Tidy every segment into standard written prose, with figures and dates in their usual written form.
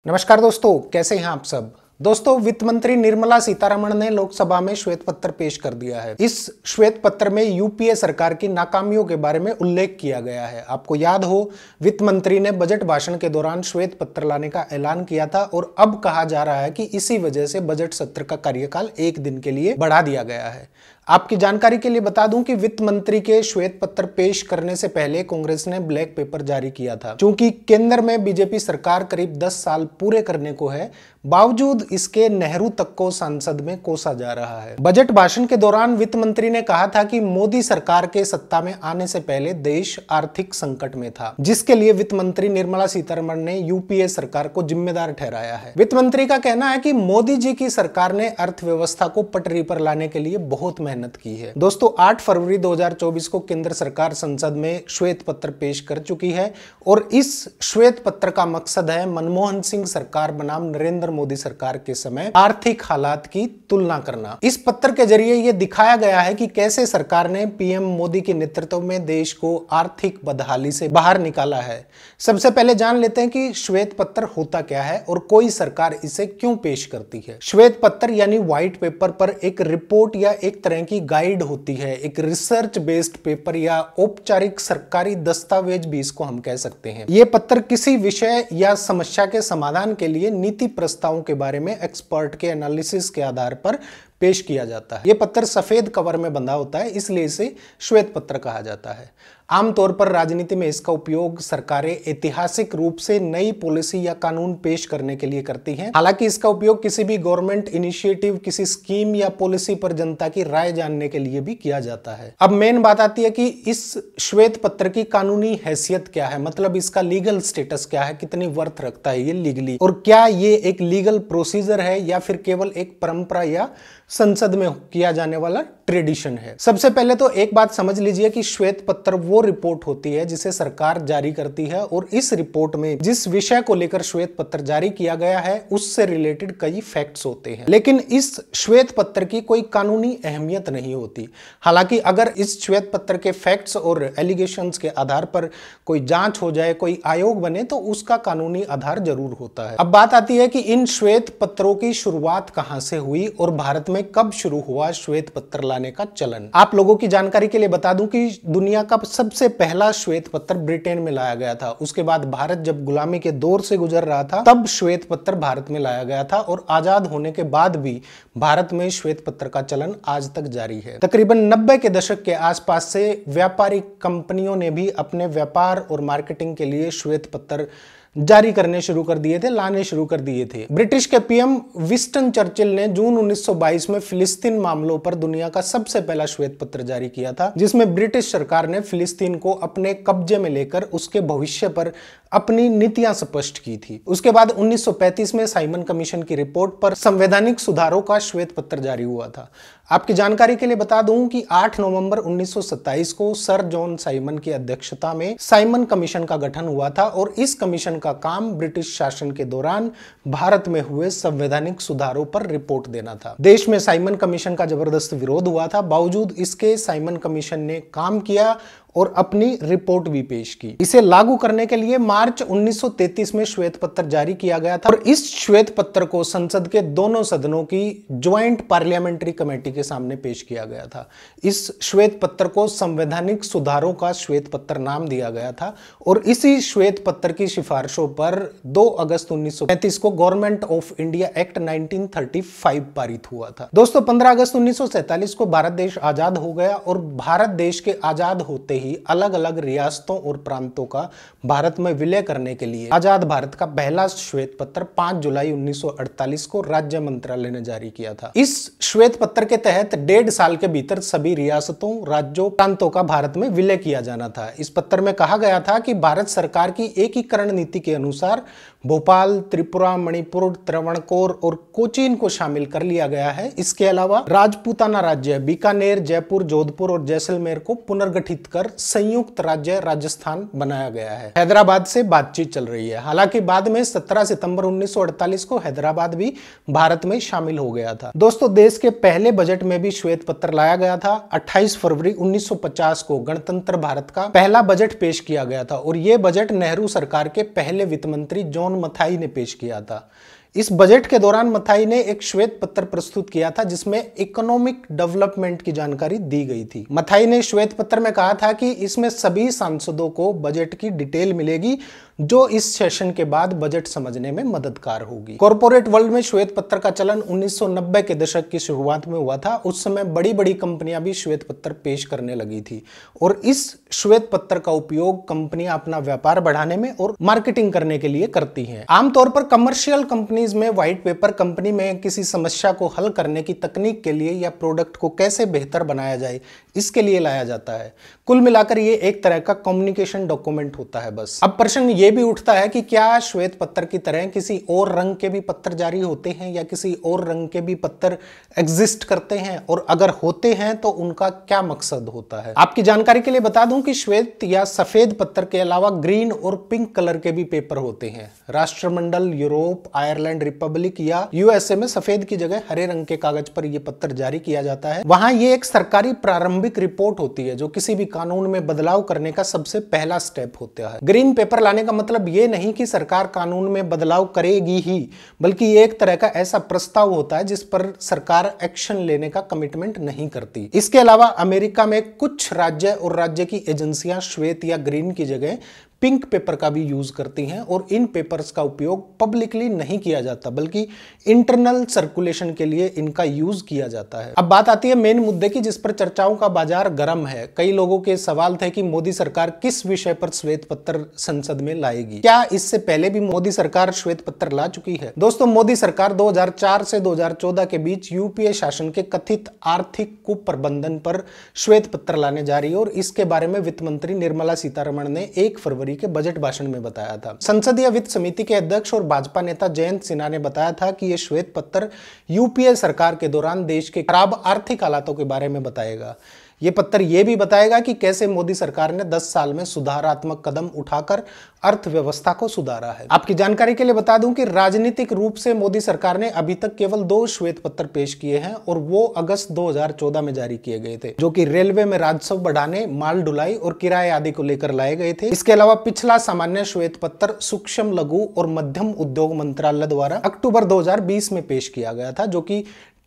नमस्कार दोस्तों, कैसे हैं आप सब। दोस्तों, वित्त मंत्री निर्मला सीतारमण ने लोकसभा में श्वेत पत्र पेश कर दिया है। इस श्वेत पत्र में यूपीए सरकार की नाकामियों के बारे में उल्लेख किया गया है। आपको याद हो, वित्त मंत्री ने बजट भाषण के दौरान श्वेत पत्र लाने का ऐलान किया था और अब कहा जा रहा है कि इसी वजह से बजट सत्र का कार्यकाल एक दिन के लिए बढ़ा दिया गया है। आपकी जानकारी के लिए बता दूं कि वित्त मंत्री के श्वेत पत्र पेश करने से पहले कांग्रेस ने ब्लैक पेपर जारी किया था। क्योंकि केंद्र में बीजेपी सरकार करीब 10 साल पूरे करने को है, बावजूद इसके नेहरू तक को संसद में कोसा जा रहा है। बजट भाषण के दौरान वित्त मंत्री ने कहा था कि मोदी सरकार के सत्ता में आने से पहले देश आर्थिक संकट में था, जिसके लिए वित्त मंत्री निर्मला सीतारमण ने यूपीए सरकार को जिम्मेदार ठहराया है। वित्त मंत्री का कहना है कि मोदी जी की सरकार ने अर्थव्यवस्था को पटरी पर लाने के लिए बहुत मेहनत की है। दोस्तों, 8 फरवरी 2024 को केंद्र सरकार संसद में श्वेत पत्र पेश कर चुकी है और इस श्वेत पत्र का मकसद है मनमोहन सिंह सरकार बनाम नरेंद्र मोदी सरकार के समय आर्थिक हालात की तुलना करना। इस पत्र के जरिए यह दिखाया गया है कि कैसे सरकार ने पीएम मोदी के नेतृत्व में देश को आर्थिक बदहाली से बाहर निकाला है। सबसे पहले जान लेते हैं कि श्वेत पत्र होता क्या है और कोई सरकार इसे क्यों पेश करती है। श्वेत पत्र यानी व्हाइट पेपर पर एक रिपोर्ट या एक तरह की गाइड होती है, एक रिसर्च बेस्ड पेपर या औपचारिक सरकारी दस्तावेज भी इसको हम कह सकते हैं। यह पत्र किसी विषय या समस्या के समाधान के लिए नीति प्रस्तावों के बारे में एक्सपर्ट के एनालिसिस के आधार पर पेश किया जाता है। यह पत्र सफेद कवर में बंधा होता है, इसलिए इसे श्वेत पत्र कहा जाता है। आमतौर पर राजनीति में इसका उपयोग सरकारें ऐतिहासिक रूप से नई पॉलिसी या कानून पेश करने के लिए करती हैं। हालांकि इसका उपयोग किसी भी गवर्नमेंट इनिशिएटिव, किसी स्कीम या पॉलिसी पर जनता की राय जानने के लिए भी किया जाता है। अब मेन बात आती है कि इस श्वेत पत्र की कानूनी हैसियत क्या है, मतलब इसका लीगल स्टेटस क्या है, कितनी वर्थ रखता है ये लीगली, और क्या ये एक लीगल प्रोसीजर है या फिर केवल एक परंपरा या संसद में किया जाने वाला ट्रेडिशन है। सबसे पहले तो एक बात समझ लीजिए कि श्वेत पत्र वो रिपोर्ट होती है जिसे सरकार जारी करती है और इस रिपोर्ट में जिस विषय को लेकर श्वेत पत्र जारी किया गया है उससे रिलेटेड कई फैक्ट्स होते हैं, लेकिन इस श्वेत पत्र की कोई कानूनी अहमियत नहीं होती। हालांकि अगर इस श्वेत पत्र के फैक्ट्स और एलिगेशंस के आधार पर कोई जांच हो जाए, कोई आयोग बने, तो उसका कानूनी आधार जरूर होता है। अब बात आती है कि इन श्वेत पत्रों की शुरुआत कहां से हुई और भारत में कब शुरू हुआ श्वेत पत्र लाने का चलन। आप लोगों की जानकारी के लिए बता दूं कि दुनिया का सबसे पहला श्वेत पत्र ब्रिटेन में लाया गया था। उसके बाद भारत जब गुलामी के दौर से गुजर रहा था तब श्वेत पत्र भारत में लाया गया था और आजाद होने के बाद भी भारत में श्वेत पत्र का चलन आज तक जारी है। तकरीबन 90 के दशक के आसपास से व्यापारिक कंपनियों ने भी अपने व्यापार और मार्केटिंग के लिए श्वेत पत्र जारी करने शुरू कर दिए थे, लाने शुरू कर दिए थे। ब्रिटिश के पीएम विंस्टन चर्चिल ने जून 1922 में फिलिस्तीन मामलों पर दुनिया का सबसे पहला श्वेत पत्र जारी किया था, जिसमें ब्रिटिश सरकार ने फिलिस्तीन को अपने कब्जे में लेकर उसके भविष्य पर अपनी नीतियां स्पष्ट की थी। उसके बाद 1935 में साइमन कमीशन की रिपोर्ट पर संवैधानिक सुधारों का श्वेत पत्र जारी हुआ था। आपकी जानकारी के लिए बता दूं कि 8 नवंबर 1927 को सर जॉन साइमन की अध्यक्षता में साइमन कमीशन का गठन हुआ था और इस कमीशन का काम ब्रिटिश शासन के दौरान भारत में हुए संवैधानिक सुधारों पर रिपोर्ट देना था। देश में साइमन कमीशन का जबरदस्त विरोध हुआ था, बावजूद इसके साइमन कमीशन ने काम किया और अपनी रिपोर्ट भी पेश की। इसे लागू करने के लिए मार्च 1933 में श्वेत पत्र जारी किया गया था और इस श्वेत पत्र को संसद के दोनों सदनों की ज्वाइंट पार्लियामेंट्री कमेटी के सामने पेश किया गया था। इस श्वेत पत्र को संवैधानिक सुधारों का श्वेत पत्र नाम दिया गया था और इसी श्वेत पत्र की सिफारिशों पर 2 अगस्त 1935 को गवर्नमेंट ऑफ इंडिया एक्ट 1935 पारित हुआ था। दोस्तों, 15 अगस्त 1947 को भारत देश आजाद हो गया और भारत देश के आजाद होते ही अलग अलग रियासतों और प्रांतों का भारत में विलय करने के लिए आजाद भारत का पहला श्वेत पत्र 5 जुलाई 1948 को राज्य मंत्रालय ने जारी किया था। इस श्वेत पत्र के तहत 1.5 साल के भीतर सभी रियासतों, राज्यों, प्रांतों का भारत में विलय किया जाना था। इस पत्र में कहा गया था कि भारत सरकार की एकीकरण नीति के अनुसार भोपाल, त्रिपुरा, मणिपुर, त्रावणकोर और कोचीन को शामिल कर लिया गया है। इसके अलावा राजपूताना राज्य, बीकानेर, जयपुर, जोधपुर और जैसलमेर को पुनर्गठित कर संयुक्त राज्य राजस्थान बनाया गया है। हैदराबाद से बातचीत चल रही है। हालांकि बाद में 17 सितंबर 1948 को हैदराबाद भी भारत में शामिल हो गया था। दोस्तों, देश के पहले बजट में भी श्वेत पत्र लाया गया था। 28 फरवरी 1950 को गणतंत्र भारत का पहला बजट पेश किया गया था और यह बजट नेहरू सरकार के पहले वित्त मंत्री जॉन जॉन मथाई ने पेश किया था। इस बजट के दौरान मथाई ने एक श्वेत पत्र प्रस्तुत किया था जिसमें इकोनॉमिक डेवलपमेंट की जानकारी दी गई थी। मथाई ने श्वेत पत्र में कहा था कि इसमें सभी सांसदों को बजट की डिटेल मिलेगी जो इस सेशन के बाद बजट समझने में मददगार होगी। कॉर्पोरेट वर्ल्ड में श्वेत पत्र का चलन 1990 के दशक की शुरुआत में हुआ था। उस समय बड़ी बड़ी कंपनियां भी श्वेत पत्र पेश करने लगी थी और इस श्वेत पत्र का उपयोग कंपनियां अपना व्यापार बढ़ाने में और मार्केटिंग करने के लिए करती हैं। आमतौर पर कमर्शियल कंपनीज में व्हाइट पेपर कंपनी में किसी समस्या को हल करने की तकनीक के लिए या प्रोडक्ट को कैसे बेहतर बनाया जाए इसके लिए लाया जाता है। कुल मिलाकर ये एक तरह का कम्युनिकेशन डॉक्यूमेंट होता है बस। अब प्रश्न ये भी उठता है कि क्या श्वेत पत्र की तरह किसी और रंग के भी पत्र जारी होते हैं या किसी और रंग के भी पत्र एग्जिस्ट करते हैं, और अगर होते हैं तो उनका क्या मकसद होता है। आपकी जानकारी के लिए बता दूं कि श्वेत या सफेद पत्र के अलावा ग्रीन और पिंक कलर के भी पेपर होते हैं। राष्ट्रमंडल, यूरोप, आयरलैंड रिपब्लिक या यूएसए में सफेद की जगह हरे रंग के कागज पर यह पत्र जारी किया जाता है। वहां ये एक सरकारी प्रारंभिक रिपोर्ट होती है जो किसी भी कानून में बदलाव करने का सबसे पहला स्टेप होता है। ग्रीन पेपर लाने का मतलब ये नहीं कि सरकार कानून में बदलाव करेगी ही, बल्कि ये एक तरह का ऐसा प्रस्ताव होता है जिस पर सरकार एक्शन लेने का कमिटमेंट नहीं करती। इसके अलावा अमेरिका में कुछ राज्य और राज्य की एजेंसियां श्वेत या ग्रीन की जगह पिंक पेपर का भी यूज करती हैं और इन पेपर्स का उपयोग पब्लिकली नहीं किया जाता बल्कि इंटरनल सर्कुलेशन के लिए इनका यूज किया जाता है। अब बात आती है मेन मुद्दे की जिस पर चर्चाओं का बाजार गर्म है। कई लोगों के सवाल थे कि मोदी सरकार किस विषय पर श्वेत पत्र संसद में लाएगी। क्या इससे पहले भी मोदी सरकार श्वेत पत्र ला चुकी है? दोस्तों, मोदी सरकार 2004 से 2014 के बीच यूपीए शासन के कथित आर्थिक कुप्रबंधन पर श्वेत पत्र लाने जा रही है और इसके बारे में वित्त मंत्री निर्मला सीतारमण ने 1 फरवरी के बजट भाषण में बताया था। संसदीय वित्त समिति के अध्यक्ष और भाजपा नेता जयंत सिन्हा ने बताया था कि यह श्वेत पत्र यूपीए सरकार के दौरान देश के खराब आर्थिक हालातों के बारे में बताएगा। ये पत्र यह भी बताएगा कि कैसे मोदी सरकार ने 10 साल में सुधारात्मक कदम उठाकर अर्थव्यवस्था को सुधारा है। आपकी जानकारी के लिए बता दूं कि राजनीतिक रूप से मोदी सरकार ने अभी तक केवल 2 श्वेत पत्र पेश किए हैं और वो अगस्त 2014 में जारी किए गए थे, जो कि रेलवे में राजस्व बढ़ाने, माल ढुलाई और किराए आदि को लेकर लाए गए थे। इसके अलावा पिछला सामान्य श्वेत पत्र सूक्ष्म, लघु और मध्यम उद्योग मंत्रालय द्वारा अक्टूबर 2020 में पेश किया गया था, जो कि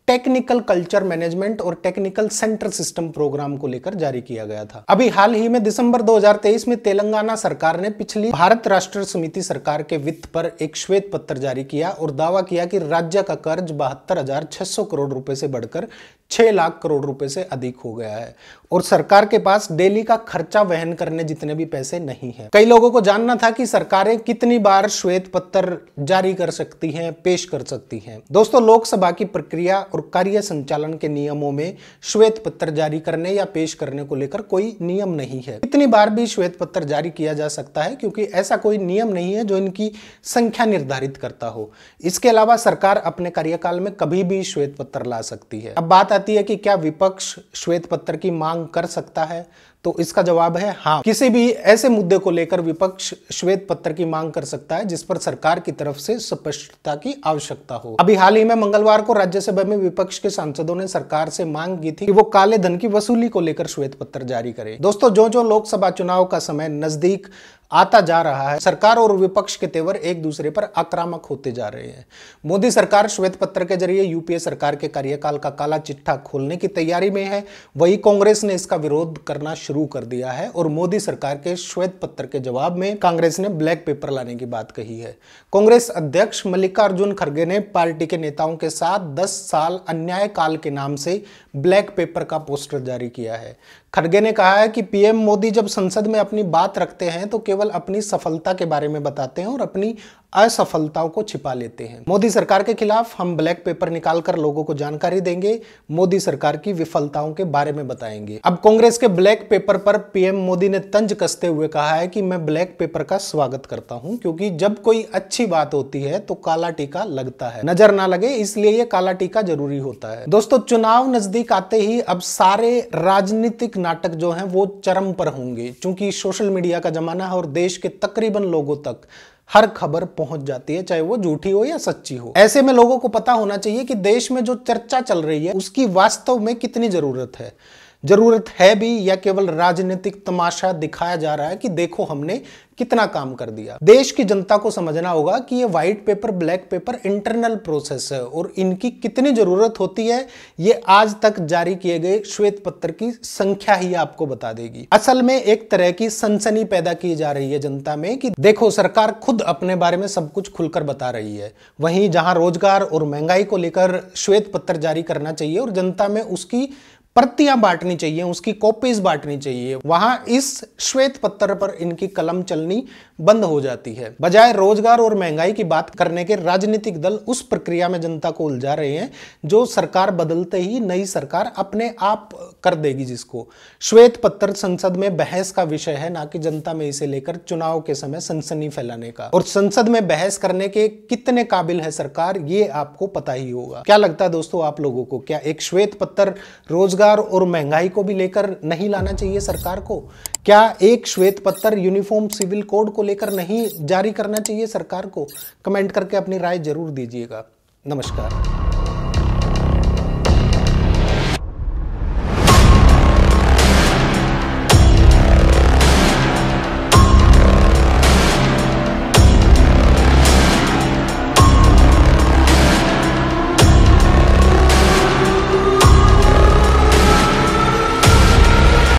टेक्निकल कल्चर मैनेजमेंट और टेक्निकल सेंटर सिस्टम प्रोग्राम को लेकर जारी किया गया था। अभी हाल ही में दिसंबर 2023 में तेलंगाना सरकार ने पिछली भारत राष्ट्र समिति सरकार के वित्त पर एक श्वेत पत्र जारी किया और दावा किया कि राज्य का कर्ज 72,600 करोड़ रुपए से बढ़कर 6 लाख करोड़ रुपए से अधिक हो गया है और सरकार के पास डेली का खर्चा वहन करने जितने भी पैसे नहीं है। कई लोगों को जानना था कि सरकारें कितनी बार श्वेत पत्र जारी कर सकती हैं, पेश कर सकती हैं। दोस्तों, लोकसभा की प्रक्रिया और कार्य संचालन के नियमों में श्वेत पत्र जारी करने या पेश करने को लेकर कोई नियम नहीं है। कितनी बार भी श्वेत पत्र जारी किया जा सकता है क्योंकि ऐसा कोई नियम नहीं है जो इनकी संख्या निर्धारित करता हो। इसके अलावा सरकार अपने कार्यकाल में कभी भी श्वेत पत्र ला सकती है। अब बात आती है कि क्या विपक्ष श्वेत पत्र की मांग कर सकता है? तो इसका जवाब है हाँ। किसी भी ऐसे मुद्दे को लेकर विपक्ष श्वेत पत्र की मांग कर सकता है जिस पर सरकार की तरफ से स्पष्टता की आवश्यकता हो। अभी हाल ही में मंगलवार को राज्यसभा में विपक्ष के सांसदों ने सरकार से मांग की थी कि वो काले धन की वसूली को लेकर श्वेत पत्र जारी करे। दोस्तों, जो लोकसभा चुनाव का समय नजदीक आता जा रहा है, सरकार और विपक्ष के तेवर एक दूसरे पर आक्रामक होते जा रहे हैं। मोदी सरकार श्वेत पत्र के जरिए यूपीए सरकार के कार्यकाल का काला चिट्ठा खोलने की तैयारी में है, वही कांग्रेस ने इसका विरोध करना शुरू कर दिया है और मोदी सरकार के श्वेत पत्र के जवाब में कांग्रेस ने ब्लैक पेपर लाने की बात कही है। कांग्रेस अध्यक्ष मल्लिकार्जुन खड़गे ने पार्टी के नेताओं के साथ 10 साल अन्याय काल के नाम से ब्लैक पेपर का पोस्टर जारी किया है। खड़गे ने कहा है कि पीएम मोदी जब संसद में अपनी बात रखते हैं तो केवल अपनी सफलता के बारे में बताते हैं और अपनी असफलताओं को छिपा लेते हैं। मोदी सरकार के खिलाफ हम ब्लैक पेपर निकालकर लोगों को जानकारी देंगे, मोदी सरकार की विफलताओं के बारे में बताएंगे। अब कांग्रेस के ब्लैक पेपर पर पीएम मोदी ने तंज कसते हुए कहा है कि मैं ब्लैक पेपर का स्वागत करता हूं क्योंकि जब कोई अच्छी बात होती है तो काला टीका लगता है, नजर ना लगे इसलिए ये काला टीका जरूरी होता है। दोस्तों, चुनाव नजदीक आते ही अब सारे राजनीतिक नाटक जो हैं वो चरम पर होंगे, क्योंकि सोशल मीडिया का जमाना है और देश के तकरीबन लोगों तक हर खबर पहुंच जाती है, चाहे वो झूठी हो या सच्ची हो। ऐसे में लोगों को पता होना चाहिए कि देश में जो चर्चा चल रही है उसकी वास्तव में कितनी जरूरत है। जरूरत है भी या केवल राजनीतिक तमाशा दिखाया जा रहा है कि देखो हमने कितना काम कर दिया। देश की जनता को समझना होगा कि ये white pepper black pepper internal process है और इनकी कितनी जरूरत होती है ये आज तक जारी किए गए श्वेत पत्र की संख्या ही आपको बता देगी। असल में एक तरह की सनसनी पैदा की जा रही है जनता में कि देखो सरकार खुद अपने बारे में सब कुछ खुलकर बता रही है। वहीं जहां रोजगार और महंगाई को लेकर श्वेत पत्र जारी करना चाहिए और जनता में उसकी प्रतियां बांटनी चाहिए, उसकी कॉपीज बांटनी चाहिए, वहां इस श्वेत पत्र पर इनकी कलम चलनी बंद हो जाती है। बजाय रोजगार और महंगाई की बात करने के राजनीतिक दल उस प्रक्रिया में जनता को उलझा रहे हैं जो सरकार बदलते ही नई सरकार अपने आप कर देगी। जिसको श्वेत पत्र संसद में बहस का विषय है, ना कि जनता में इसे लेकर चुनाव के समय सनसनी फैलाने का। और संसद में बहस करने के कितने काबिल है सरकार ये आपको पता ही होगा। क्या लगता है दोस्तों आप लोगों को, क्या एक श्वेत पत्र रोजगार और महंगाई को भी लेकर नहीं लाना चाहिए सरकार को? क्या एक श्वेत पत्र यूनिफॉर्म सिविल कोड को लेकर नहीं जारी करना चाहिए सरकार को? कमेंट करके अपनी राय जरूर दीजिएगा। नमस्कार।